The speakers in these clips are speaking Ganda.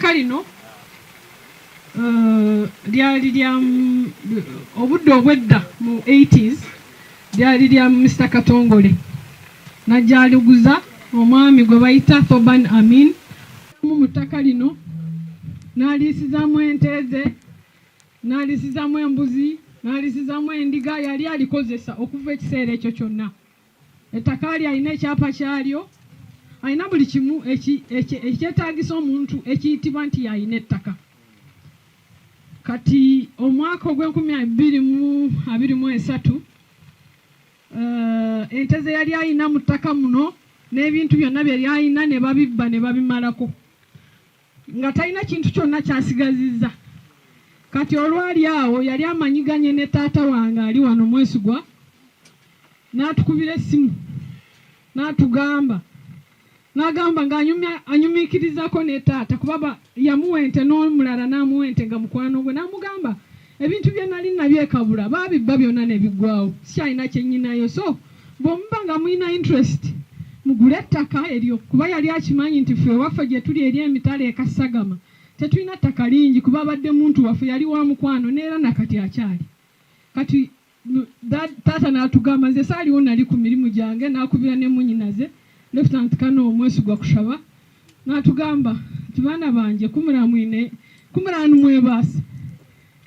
ettaka lino lyali lya obudde obwedda mu 80s lyali lya Mr. Katongole najjaliguza omwami gwe bayita Thoban Amin mu ttaka lino n'aliisizaamu ente ze n'aliisizaamu embuzi n'aliisizaamu endiga yali alikozesa okuva ekiseera ekyo kyonna. Ettaka lye alina ekyapa kyalyo, alina buli kimu ekyetaagisa omuntu ekiyitibwa nti yalina ettaka. Kati omwaka ogw'2023 ente ze yali alina mu ttaka muno n'ebintu byonna bye yali alina ne babibba ne babimalako nga talina kintu kyonna kyasigazizza. Kati olwali awo yali amanyiganye ne taata wange ali wano Mwesigwa, n'atukubira essimu n'agamba ng'anyumiikirizako ne taata kuba yamuwa ente n'omulala n'amuwa ente nga mukwano gwe, n'amugamba ebintu bye nali nabyekabula baabibba byonna ne biggwawo, sikyalina kye nnyinayo, so bw'omuba nga mulina interest mugule ettaka eryo, kuba yali akimanyi nti ffe waffe gye tuli eri emitala ekasagama tetulina ttaka lingi kuba abadde muntu waffe yali wa mukwano neera nakati akyali. Kati taata n'atugamba nze saaliwo nali ku mirimu gyange, n'akubira ne munnyinaze Lieutenant Colonel Mwesigwa Kushaba n'atugamba nti baana bange kumulanu mwebaase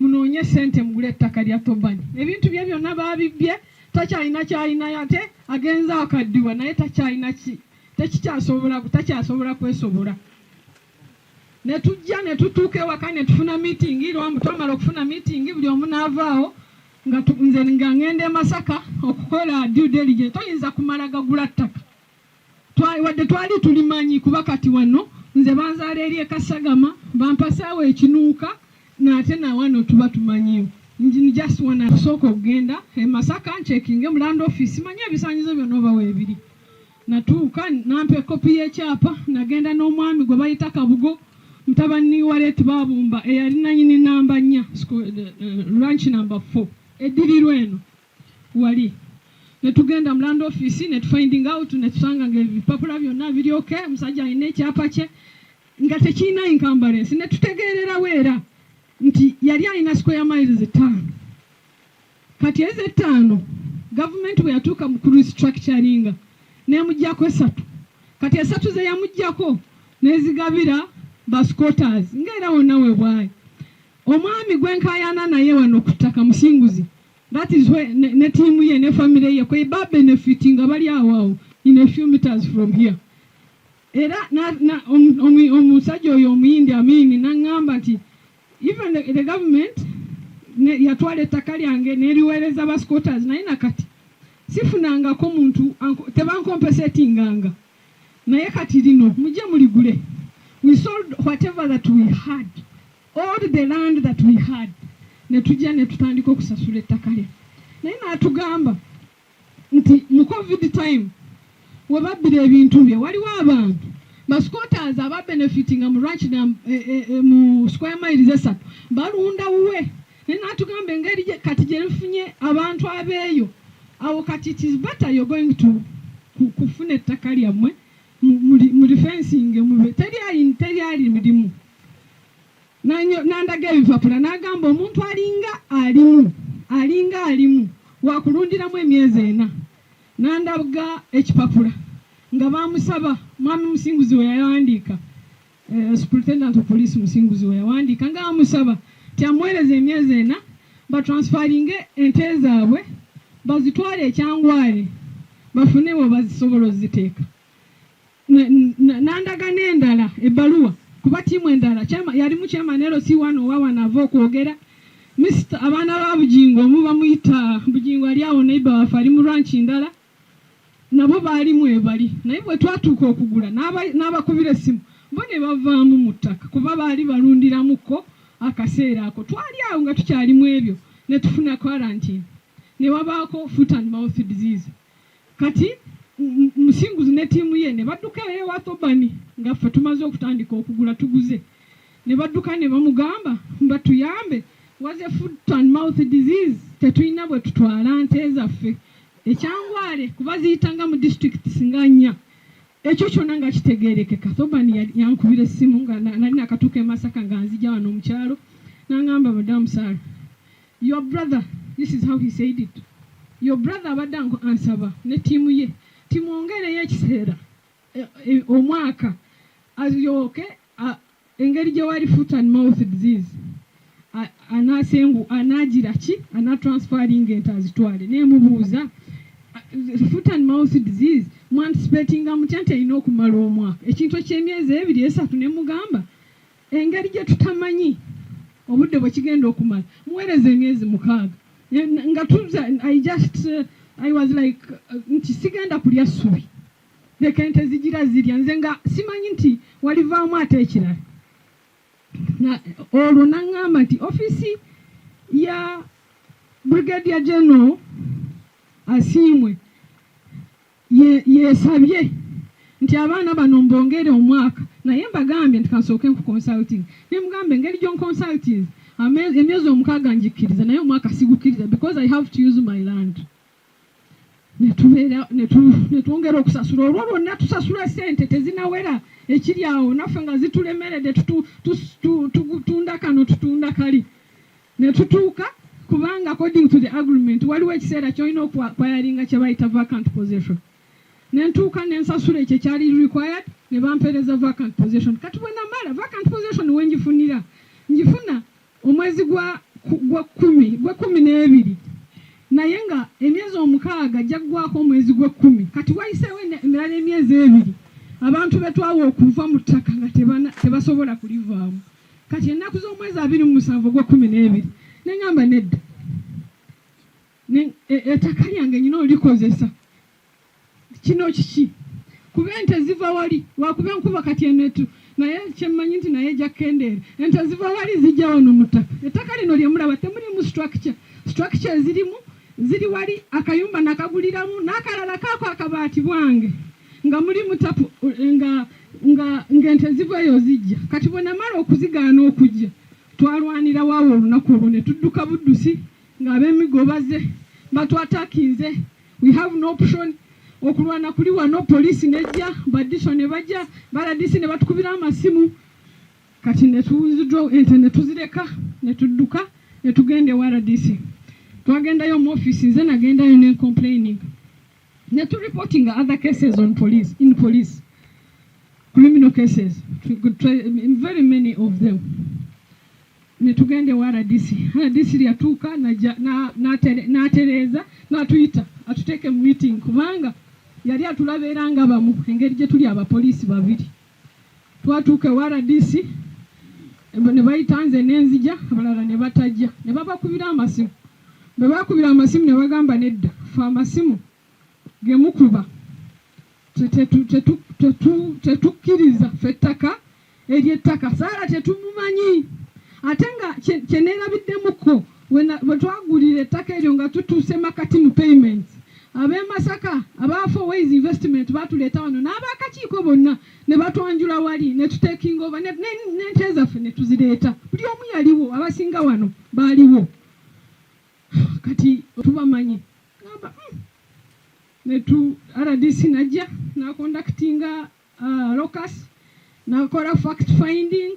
munoonye ssente mugule ettaka lya Thoban. Ebintu bye byonna baabibbye, takyalina kyalina ate agenza akaddiwa naye takyasobola kwesobola. Ne tujja ne tutuuka ewaka ne tufuna miitingi, lwamu twamala okufuna miitingi buli omu n'avaawo nze nga ngenda e Masaka okukola due diligence. Toyinza kumala gagula ttaka wadde twali tulimanyi kuba kati wano nze banzaala eri e Kasagama bampasaawo ekinuuka n'ate na wano tuba tumanyiwo. Just wanna kusooka okugenda e Masaka ncekinge mu land office manye ebisaanyizo byonna oba weebiri. Natuuka nampa ekopi y'ekyapa, nagenda n'omwami gwe bayita Kabugo mutabani wa Leeti Babumba eyali nannyini namba 4 ranch number 4 eddirirwa eno wali. Ne tugenda mu land office ne finding out ne tusanga ng'ebipapula byonna biri okay, omusajja alina ekyapa kye nga tekirina encumbrance. Ne tutegeererawo era nti yali alina square miles 5. Kati ezo 5 gavumenti bwe yatuuka mu restructuringa n'emuggyako 3. Kati 3 ze yamuggyako n'ezigabira ba squatters ng'era wonna we bwali. Omwami gwenkaayana naye wano ku ttaka Musinguzi, that is where ne tiimu ye ne family ye kwe ba benefiting nga bali awo in a few meters from here. Era omusajja oyo omuyindi Amini n'aŋŋamba nti even the government yatwala ettaka lyange n'eriweereza ba squatters naye nakati sifunangako muntu tebankompesatinganga, naye kati lino mujje muligule. We sold whatever that we had, all the land that we had. Ne tujja ne tutandika okusasula ettaka lye. Naye n'atugamba nti mu COVID time we babbira ebintu bye waliwo abantu ba squatters aba benefitinga mu ranch mu square miles 3 balunda wuwe. Naye n'atugamba engeri kati gye lufunye abantu abeeyo awo kati it is better you're going to kufuna ettaka lyammwe mu fencing mube teri mirimu. Nandaga ebipapula n'agamba omuntu alinga alimu wakulundiramu emyezi 4. Nandaga ekipapula nga bamusaba mwami Musinguzi we yawandiika, Superintendent of Police Musinguzi we yawandiika nga bamusaba tiamwereza emyezi 4 batransferinge ente zaabwe bazitwale ekyangwale bafunewo bazisobola oziteeka. Nandaga n'endala ebbaluwa kuba tiimu endala yalimu kyemanero si wano wawana ava okwogera abaana ba Bujingo omu bamuyita Bujingo ali awo neighbor waffe ali mu ranch ndala nabo baalimu ebali, naye bwe twatuuka okugula n'abakubira essimu bo ne bavaamu mu ttaka kuba baali balundiramuko akaseera ako. Twali awo nga tukyalimu ebyo ne tufuna quarantine ne wabaako foot and mouth disease. Kati Musinguzi ne tiimu ye ne badduka ewa Thoban nga ffe tumaze okutandika okugula tuguze. Ne badduka ne bamugamba batuyambe waze foot and mouth disease tetulina bwe tutwala nte zaffe ekyangwale kuba ziyitanga mu district singa 4 ekyo kyonna nga kitegeerekeka. Thobani yankubira essimu nga nali nakatuuka e Masaka nga nzija wano mu kyalo n'angamba, Madam Sarah, your brother, this is how he said it, your brother abadde ansaba ne ttiimu ye timwongereyo ekiseera omwaka azyoke engeri gye wali foot and mouth disease anagira ki anatransferring ente azitwale. Nemubuuza foot and mouth disease mwanticipatinga mutya nti erina okumala omwaka ekintu eky'emyezi 2-3 ne mugamba engeri gye tutamanyi obudde bwe kigenda okumala muweereza emyezi 6 nga tuza I was like nti sigenda kulya ssubi leka ente zigira zirya nze nga simanyi nti walivaamu ate ekirala. Olwo naŋŋamba nti ofisi ya Brigadier General Asiimwe yesabye nti abaana bano mbongere omwaka, naye mbagambye nti kansooke nku consulting. Ne mugambe engeri gy'on consulting emyezi 6 njikkiriza naye omwaka sigukkiriza because I have to use my land. Netwongera okusasula olwo lwonna tusasula ssente tezinawera ekiri awo naffe nga zitulemeredde tutunda kano tutunda kali ne tutuuka kubanga according to the agreement waliwo ekiseera kyolina okwayalinga kye bayita vacant possession. Nentuuka nensasula ekyo kyali required ne bampeereza vacant possession. Kati bwe namala vacant possession njifuna omwezi gwa 12 naye nga emyezi 6 jaggwako omwezi gwa 10. Kati wayiseewo emirala emyezi 2 abantu betwawa okuva mu ttaka nga tebasobola kulivaamu. Kati ennaku z'omwezi 27 gwa 12 neŋŋamba nedda ettaka lyange nyina olikozesa kino kiki kuba ente ziva wali wakuba enkuba kati enetu naye kyemmanyi nti naye jakkendeere ente ziva wali zijja wano mu ttaka. Ettaka lino lye mulaba temulimu structure ziri wali akayumba nakaguliramu n'akalala kaako akabaati bwange nga mulimu tapu nga ente zivayo zijja. Kati bwe namala okuzigaana okujja twalwanira waawo olunaku olwo ne tudduka buddusi ng'ab'emigo baze batwatakinze. We have no option okulwana kuli wano poliisi nejja baddiso ne bajja baradisi ne batukubira amasimu. Kati ne tuwuziddwa ente ne tuzireka ne tudduka ne tugenda ewa RDC. Twagendayo mu office nze nagendayo ne complaining ne tu reporting other cases on police criminal cases very many of them. Ne tugende wa RDC lyatuuka n'atereeza n'atuyita atuteeke mu meeting kubanga yali atulabeeranga bamu engeri gye tuli abapoliisi 2. Twatuuka ewa RDC ne bayita nze n'enzija abalala ne batajja ne babakubira amasimu. Bwe bakubira amasimu ne bagamba nedda fe amasimu ge mukuba tetukkiriza ffe ettaka ery'ettaka Saara tetumumanyi ate nga kyeneerabiddemuko bwe twagulira ettaka eryo nga tutuuse makati mu payments ab'e Masaka aba Fourways Investment batuleeta wano n'abakakiiko bonna ne batwanjula wali ne tutekinga over n'ente zaffe ne tuzireeta. Buli omu yaliwo abasinga wano baaliwo. Kati tubamanyi ngamba RDC najja nakonductinga locus nakola fact finding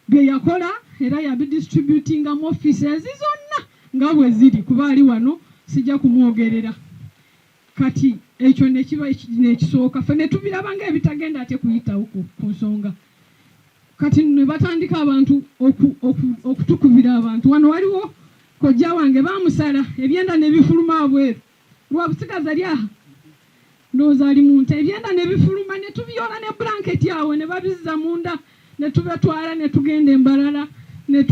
ge yakola era yabidistributinga mu offices zonna nga bwe ziri kuba ali wano sijja kumwogerera. Kati ekyo nekiba nekisooka ffe ne tubiraba ng'ebitagenda ate kuyitawo ku nsonga. Kati ne batandika abantu okutukubira abantu. Wano waliwo kojja wange bamusala ebyenda ne bifuluma abweru lwa busigaza lyaha ndowooza ali mu nte ebyenda ne bifuluma ne tubyola ne blanketi awo ne babizza munda ne tubetwala ne tugenda embalala ne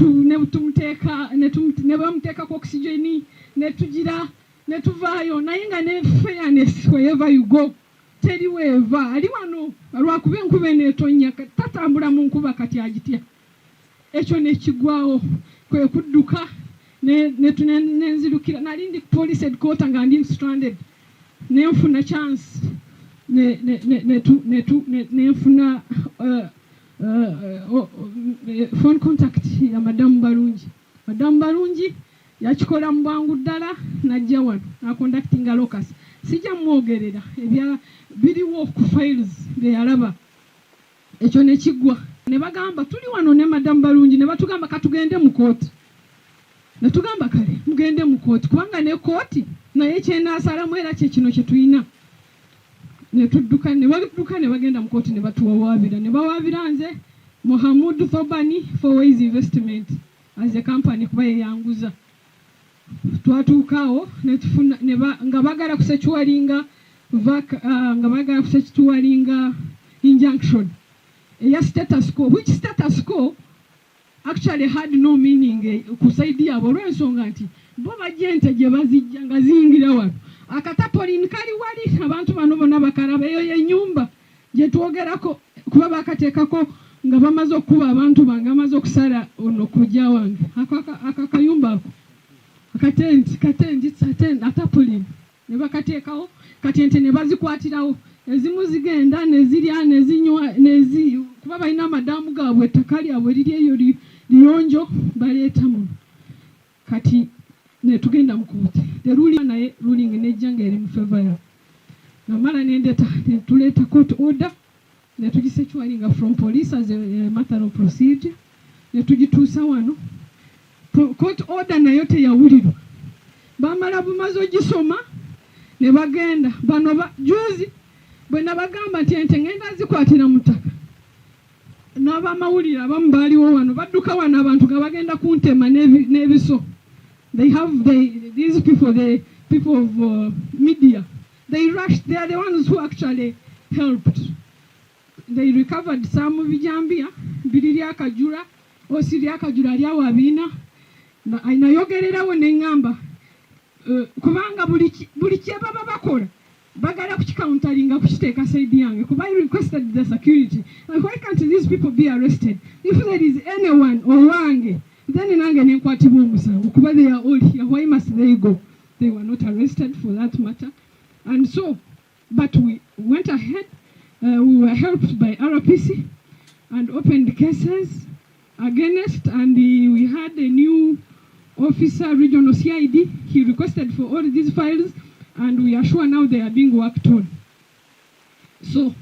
bamuteekako oxygeni ne tugira ne tuvaayo naye nga ne fairness wherever you go teri weeva ali wano lwakuba enkuba eneetonnya tatambula mu nkuba kati agitya. Ekyo nekigwawo kwe kudduka nenzirukira nali ndi police headquarter nga ndi stranded nenfuna chance nenfuna phone contact ya Madam Barungi yakikola mu bwangu ddala najja wano nakonductinga locus sijja mwogerera ebya biriwo ku files bye yalaba ekyo ne kiggwa ne bagamba tuli wano ne Madam Balungi ne batugamba katugende mu kooti ne tugamba kale mugende mu kooti kubanga ne kooti naye kyenaasalamu era kye kino kye tulina ne tudduka ne bagenda mu kooti ne batuwawaabira ne bawaabira nze Mohamud Thobani for Ways Investment as a company kuba yeyanguza twatuukaawo ne tufuna nga bagala kusekiwalinga nga bagala kusekiwalinga injunction eya status quo, which status quo actually had no meaning ku side yabo olw'ensonga nti bo bajja ente gye bazijja nga ziyingira wano akatapolini kali wali abantu bano bonna bakalaba eyo y'ennyumba gye twogerako kuba bakateekako nga bamaze okukuba abantu bange bamaze okusala ono kujja wange akakayumba ako katenti atapolini ne bakateekawo kati ente ne bazikwatirawo ezimu zigenda ne zirya ne zinywa kuba balina amadaamu gaabwe ettaka lyabwe liri eyo liyonjo baleeta muno kati ne tugenda mu kooti naye ruling nejja ng'eri mu favor yawe namala ne tuleeta court order ne tugisekiwalinga from police as a matter of procedure ne tugituusa wano court order nayo teyawulirwa bamala bumaze ogisoma ne bagenda bano juzi bwe nabagamba nti ente ngenda zikwatira mu ttaka n'abamawulire abamu baaliwo wano badduka wano abantu nga bagenda kuntema n'ebiso these people, the people of media, they rushed. They are the ones who actually helped. They recovered some vijambia biliria kajura osiria kajura lya wabina na inayogererawo n'engamba kubanga buli kyebaba bakola bagala kukicountaringa kukiteeka side yange kuba I requested the security. Like, why can't these people be arrested? If there is anyone or wange, then nange nenkwatibwa omusango kuba they are all here. Why must they go? They were not arrested for that matter. And so, but we went ahead. We were helped by RPC and opened cases against, and we had a new officer, regional CID. He requested for all these files, and we are sure now they are being worked on. So,